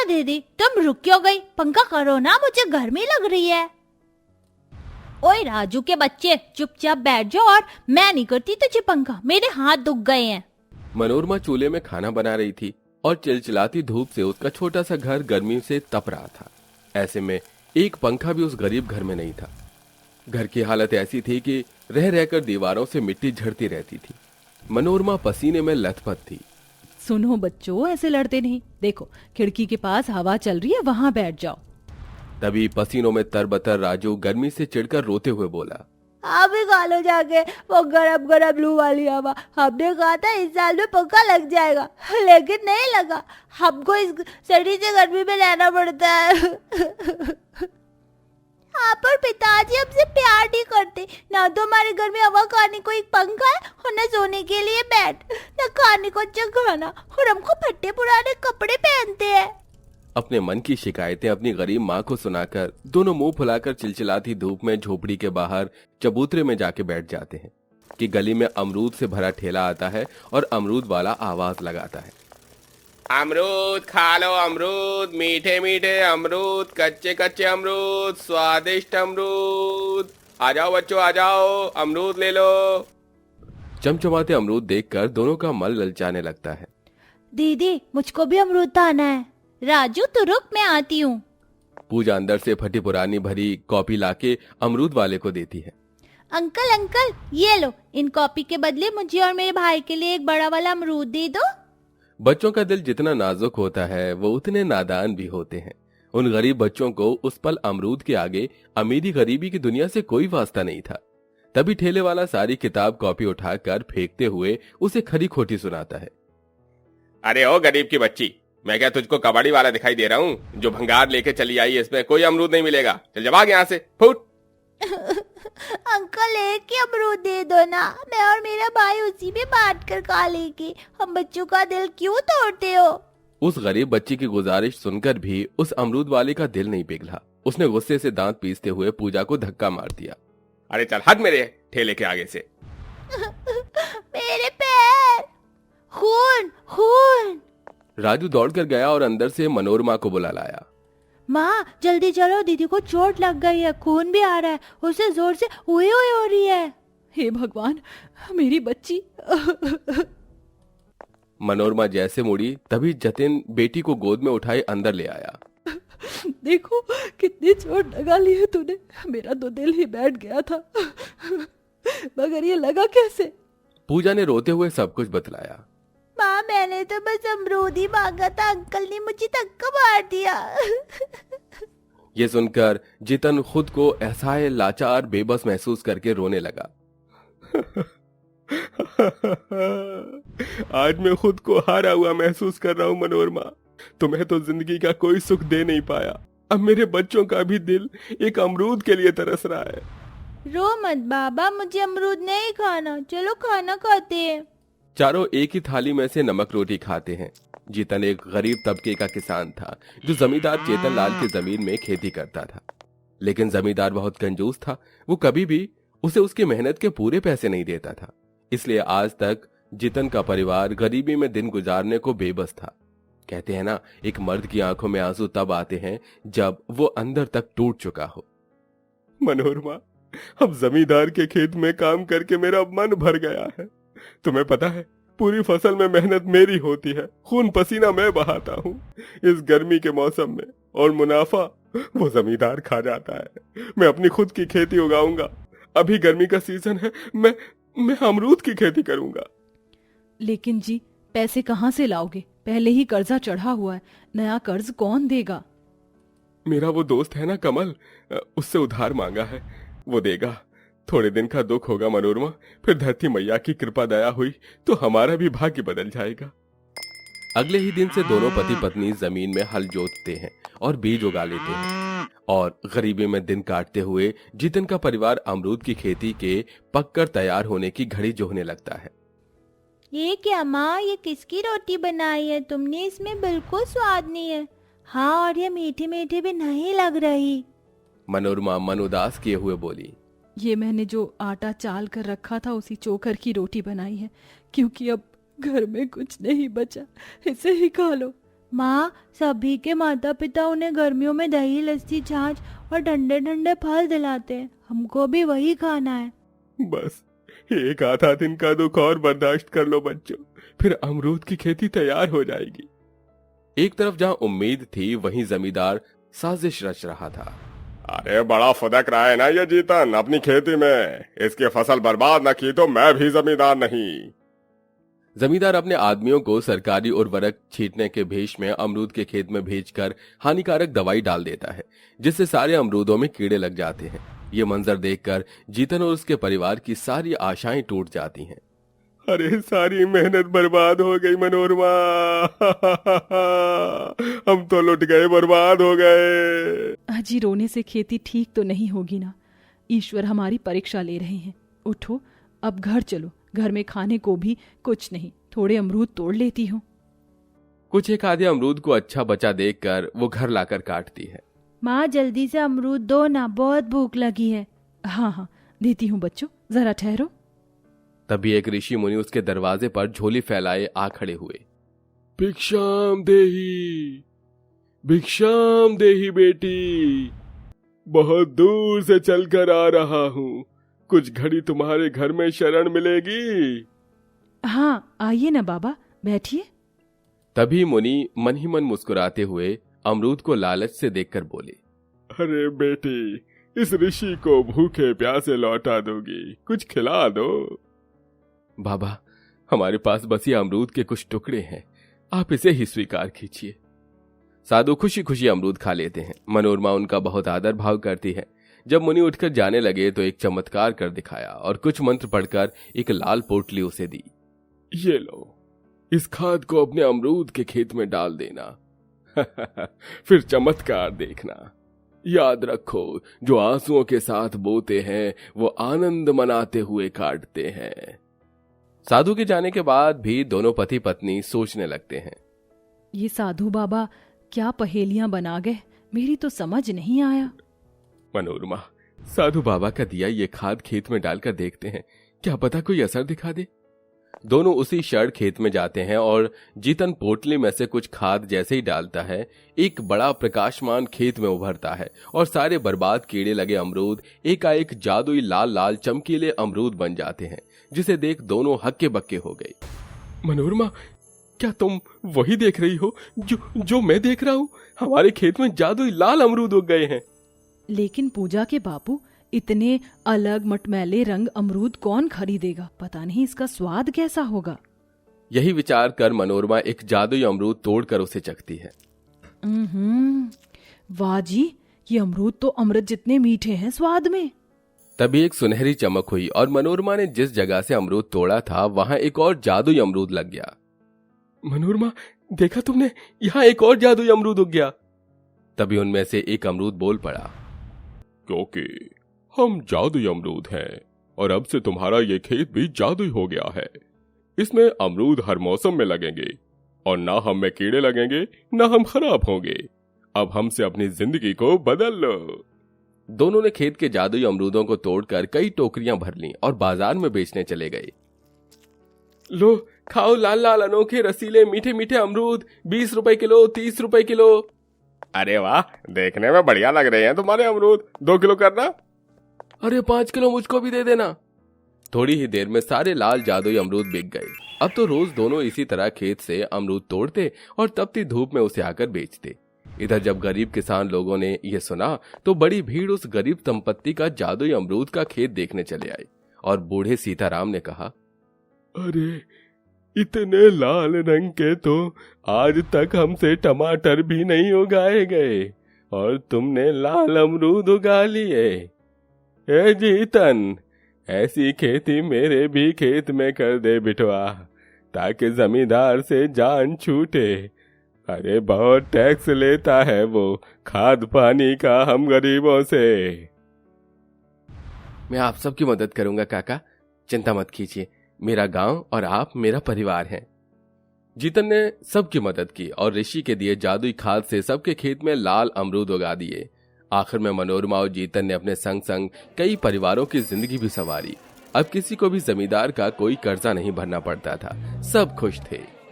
दीदी, तुम रुक क्यों गई? पंखा करो ना, मुझे गर्मी लग रही है। ओए राजू के बच्चे, चुपचाप बैठ जाओ और मैं नहीं करती तुझे पंखा, मेरे हाथ दुख गए हैं। मनोरमा चूल्हे में खाना बना रही थी और चिलचिलाती धूप से उसका छोटा सा घर गर्मी से तप रहा था। ऐसे में एक पंखा भी उस गरीब घर में नहीं था। घर की हालत ऐसी थी कि रह रहकर दीवारों से मिट्टी झड़ती रहती थी। मनोरमा पसीने में लथपथ थी। सुनो बच्चों, ऐसे लड़ते नहीं। देखो खिड़की के पास हवा चल रही है, वहां बैठ जाओ। तभी पसीनों में तरबतर राजू गर्मी से चिढ़कर रोते हुए बोला, आप भी खा लो जाके वो गरम गरम लू वाली हवा। हमने कहा था इस साल में पंखा लग जाएगा, लेकिन नहीं लगा। हमको इस सड़ी से गर्मी में रहना पड़ता है। आप और पिताजी हमसे प्यार नहीं करते ना, तो हमारे घर में हवा खाने को एक पंखा है और न सोने के लिए बेड, न खाने को अच्छा खाना, और हमको फटे पुराने कपड़े पहनते हैं। अपने मन की शिकायतें अपनी गरीब माँ को सुनाकर दोनों मुंह फुलाकर चिलचिलाती धूप में झोपड़ी के बाहर चबूतरे में जाके बैठ जाते हैं कि गली में अमरूद से भरा ठेला आता है और अमरूद वाला आवाज लगाता है, अमरूद खा लो, अमरूद मीठे मीठे अमरूद, कच्चे कच्चे अमरूद, स्वादिष्ट अमरूद, आ जाओ बच्चों आ जाओ, अमरूद ले लो। चमचमाते अमरूद देखकर दोनों का मन ललचाने लगता है। दीदी मुझको भी अमरूद खाना है। राजू तू रुक, मैं आती हूँ। पूजा अंदर से फटी पुरानी भरी कॉपी लाके अमरूद वाले को देती है। अंकल अंकल ये लो, इन कॉपी के बदले मुझे और मेरे भाई के लिए एक बड़ा वाला अमरूद दे दो। बच्चों का दिल जितना नाजुक होता है वो उतने नादान भी होते हैं। उन गरीब बच्चों को उस पल अमरूद के आगे अमीरी गरीबी की दुनिया से कोई वास्ता नहीं था। तभी ठेले वाला सारी किताब कॉपी उठाकर फेंकते हुए उसे खरी खोटी सुनाता है। अरे ओ गरीब की बच्ची, मैं क्या तुझको कबाड़ी वाला दिखाई दे रहा हूँ जो भंगार लेके चली आई? इसमें कोई अमरूद नहीं मिलेगा, चल जब आगे यहाँ से, फुट। अंकल एक ही अमरूद दे दो ना, मैं और मेरा भाई उसी में बांट कर खा लेंगे। हम बच्चों का दिल क्यों तोड़ते हो? उस गरीब बच्ची की गुजारिश सुनकर भी उस अमरूद वाले का दिल नहीं पिघला। उसने गुस्से से दांत पीसते हुए पूजा को धक्का मार दिया। अरे चल हट मेरे ठेले के आगे से। मेरे पैर, खून खून। राजू दौड़कर गया और अंदर से मनोरमा को बुला लाया। माँ जल्दी चलो, दीदी को चोट लग गई है, खून भी आ रहा है, उसे जोर से ओए ओए हो रही है। हे भगवान, मेरी बच्ची। मनोरमा जैसे मुड़ी तभी जतिन बेटी को गोद में उठाए अंदर ले आया। देखो कितनी चोट लगा ली है तूने, मेरा तो दिल ही बैठ गया था। मगर ये लगा कैसे? पूजा ने रोते हुए सब कुछ बतलाया। माँ मैंने तो बस अमरूद ही मांगा था, अंकल ने मुझे धक्का मार दिया। ये सुनकर जितन खुद को असहाय लाचार बेबस महसूस करके रोने लगा। आज मैं खुद को हारा हुआ महसूस कर रहा हूँ मनोरमा। तुम्हें तो जिंदगी का कोई सुख दे नहीं पाया, अब मेरे बच्चों का भी दिल एक अमरूद के लिए तरस रहा है। रो मत बाबा, मुझे अमरूद नहीं खाना, चलो खाना खाते हैं। चारों एक ही थाली में से नमक रोटी खाते हैं। जीतन एक गरीब तबके का किसान था जो जमींदार चेतन लाल की जमीन में खेती करता था। लेकिन जमींदार बहुत कंजूस था, वो कभी भी उसे उसकी मेहनत के पूरे पैसे नहीं देता था। इसलिए आज तक जीतन का परिवार गरीबी में दिन गुजारने को बेबस था। कहते हैं ना, एक मर्द की आंखों में आंसू तब आते हैं जब वो अंदर तक टूट चुका हो। मनोरमा, अब जमींदार के खेत में काम करके मेरा मन भर गया है। तुम्हें पता है, पूरी फसल में मेहनत मेरी होती है, खून पसीना मैं बहाता हूँ इस गर्मी के मौसम में, और मुनाफा वो जमींदार खा जाता है। मैं अपनी खुद की खेती उगाऊंगा। अभी गर्मी का सीजन है, मैं अमरूद की खेती करूंगा। लेकिन जी पैसे कहाँ से लाओगे? पहले ही कर्जा चढ़ा हुआ है, नया कर्ज कौन देगा? मेरा वो दोस्त है ना कमल, उससे उधार मांगा है, वो देगा। थोड़े दिन का दुख होगा मनोरमा, फिर धरती मैया की कृपा दया हुई तो हमारा भी भाग्य बदल जाएगा। अगले ही दिन से दोनों पति पत्नी जमीन में हल जोतते हैं और बीज उगा लेते हैं, और गरीबी में दिन काटते हुए जितन का परिवार अमरूद की खेती के पककर तैयार होने की घड़ी जोहने लगता है। ये क्या माँ, ये किसकी रोटी बनाई है तुमने? इसमें बिल्कुल स्वाद नहीं है। हाँ, और ये मीठी मीठी भी नहीं लग रही। मनोरमा मन उदास किए हुए बोली, ये मैंने जो आटा चाल कर रखा था उसी चोकर की रोटी बनाई है, क्योंकि अब घर में कुछ नहीं बचा, इसे ही खा लो। माँ, सभी के माता पिता उन्हें गर्मियों में दही, लस्सी, छाछ और ठंडे ठंडे फल दिलाते हैं। हमको भी वही खाना है। बस एक आधा दिन का दुख और बर्दाश्त कर लो बच्चों, फिर अमरूद की खेती तैयार हो जाएगी। एक तरफ जहां उम्मीद थी, वहीं जमींदार साजिश रच रहा था। अरे बड़ा फुदक रहा है ना ये जीतन अपनी खेती में, इसकी फसल बर्बाद न की तो मैं भी जमींदार नहीं। जमींदार अपने आदमियों को सरकारी उर्वरक छींटने के भेष में अमरूद के खेत में भेजकर हानिकारक दवाई डाल देता है, जिससे सारे अमरूदों में कीड़े लग जाते हैं। ये मंजर देखकर जीतन और उसके परिवार की सारी आशाएं टूट जाती हैं। अरे सारी मेहनत बर्बाद हो गई मनोरमा। हम तो लुट गए, बर्बाद हो गए। अजी, रोने से खेती ठीक तो नहीं होगी ना। ईश्वर हमारी परीक्षा ले रहे हैं। उठो, अब घर चलो। घर में खाने को भी कुछ नहीं, थोड़े अमरूद तोड़ लेती हूँ। कुछ एक आधे अमरूद को अच्छा बचा देखकर वो घर लाकर काटती है। माँ, जल्दी से अमरूद दो ना, बहुत भूख लगी है। हाँ हाँ, देती हूँ बच्चों, जरा ठहरो। तभी एक ऋषि मुनि उसके दरवाजे पर झोली फैलाए आ खड़े हुए। भिक्षाम देही, भिक्षाम देही बेटी, बहुत दूर से चलकर आ रहा हूँ, कुछ घड़ी तुम्हारे घर में शरण मिलेगी। हाँ, आइए ना बाबा, बैठिए। तभी मुनि मन ही मन मुस्कुराते हुए अमरूद को लालच से देखकर बोले, अरे बेटी, इस ऋषि को भूखे प्यासे लौटा दोगी, कुछ खिला दो। बाबा, हमारे पास बस ये अमरूद के कुछ टुकड़े हैं, आप इसे ही स्वीकार कीजिए। साधु खुशी खुशी अमरूद खा लेते हैं। मनोरमा उनका बहुत आदर भाव करती है। जब मुनि उठकर जाने लगे तो एक चमत्कार कर दिखाया और कुछ मंत्र पढ़कर एक लाल पोटली उसे दी। ये लो, इस खाद को अपने अमरूद के खेत में डाल देना। फिर चमत्कार देखना। याद रखो, जो आंसुओं के साथ बोते हैं वो आनंद मनाते हुए काटते हैं। साधु के जाने के बाद भी दोनों पति पत्नी सोचने लगते हैं, ये साधु बाबा क्या पहेलियां बना गए, मेरी तो समझ नहीं आया। मनोरमा, साधु बाबा का दिया ये खाद खेत में डालकर देखते हैं, क्या पता कोई असर दिखा दे। दोनों उसी क्षण खेत में जाते हैं और जीतन पोटली में से कुछ खाद जैसे ही डालता है, एक बड़ा प्रकाशमान खेत में उभरता है और सारे बर्बाद कीड़े लगे अमरूद एकाएक जादुई लाल लाल चमकीले अमरूद बन जाते हैं, जिसे देख दोनों हक्के बक्के हो गए। मनोरमा, क्या तुम वही देख रही हो जो मैं देख रहा हूँ? हमारे खेत में जादुई लाल अमरूद उग गए हैं। लेकिन पूजा के बापू, इतने अलग मटमैले रंग अमरूद कौन खरीदेगा? पता नहीं इसका स्वाद कैसा होगा। यही विचार कर मनोरमा एक जादुई अमरूद तोड़कर उसे चखती है। वाह जी, ये अमरूद तो अमृत जितने मीठे हैं स्वाद में। तभी एक सुनहरी चमक हुई और मनोरमा ने जिस जगह से अमरूद तोड़ा था वहां एक और जादुई अमरूद लग गया। मनोरमा, देखा तुमने, यहाँ एक और जादुई अमरूद उग गया। तभी उनमें से एक अमरूद बोल पड़ा, क्योंकि हम जादुई अमरूद हैं और अब से तुम्हारा ये खेत भी जादुई हो गया है। इसमें अमरूद हर मौसम में लगेंगे और ना हम में कीड़े लगेंगे ना हम खराब होंगे। अब हमसे अपनी जिंदगी को बदल लो। दोनों ने खेत के जादुई अमरूदों को तोड़कर कई टोकरियां भर लीं और बाजार में बेचने चले गए। लो, खाओ लाल लाल अनोखे रसीले मीठे मीठे अमरूद, 20 रुपए किलो, 30 रुपए किलो। अरे वाह, देखने में बढ़िया लग रहे हैं तुम्हारे अमरूद, 2 किलो करना। अरे 5 किलो मुझको भी दे देना। थोड़ी ही देर में सारे लाल जादुई अमरूद बिक गए। अब तो रोज दोनों इसी तरह खेत से अमरूद तोड़ते और तपती धूप में उसे आकर बेचते। इधर जब गरीब किसान लोगों ने यह सुना तो बड़ी भीड़ उस गरीब दंपत्ति का जादुई अमरूद का खेत देखने चले आई और बूढ़े सीताराम ने कहा, अरे इतने लाल रंग के तो आज तक हमसे टमाटर भी नहीं उगाए गए और तुमने लाल अमरूद उगा लिए। ए जीतन, ऐसी खेती मेरे भी खेत में कर दे बिटवा, ताकि जमींदार से जान छूटे। अरे बहुत टैक्स लेता है वो, खाद पानी का हम गरीबों से। मैं आप सबकी मदद करूंगा काका, चिंता मत कीजिए, मेरा गांव और आप मेरा परिवार हैं। जीतन ने सबकी मदद की और ऋषि के दिए जादुई खाद से सबके खेत में लाल अमरूद उगा दिए। आखिर में मनोरमा और जीतन ने अपने संग संग कई परिवारों की जिंदगी भी संवारी। अब किसी को भी जमींदार का कोई कर्जा नहीं भरना पड़ता था, सब खुश थे।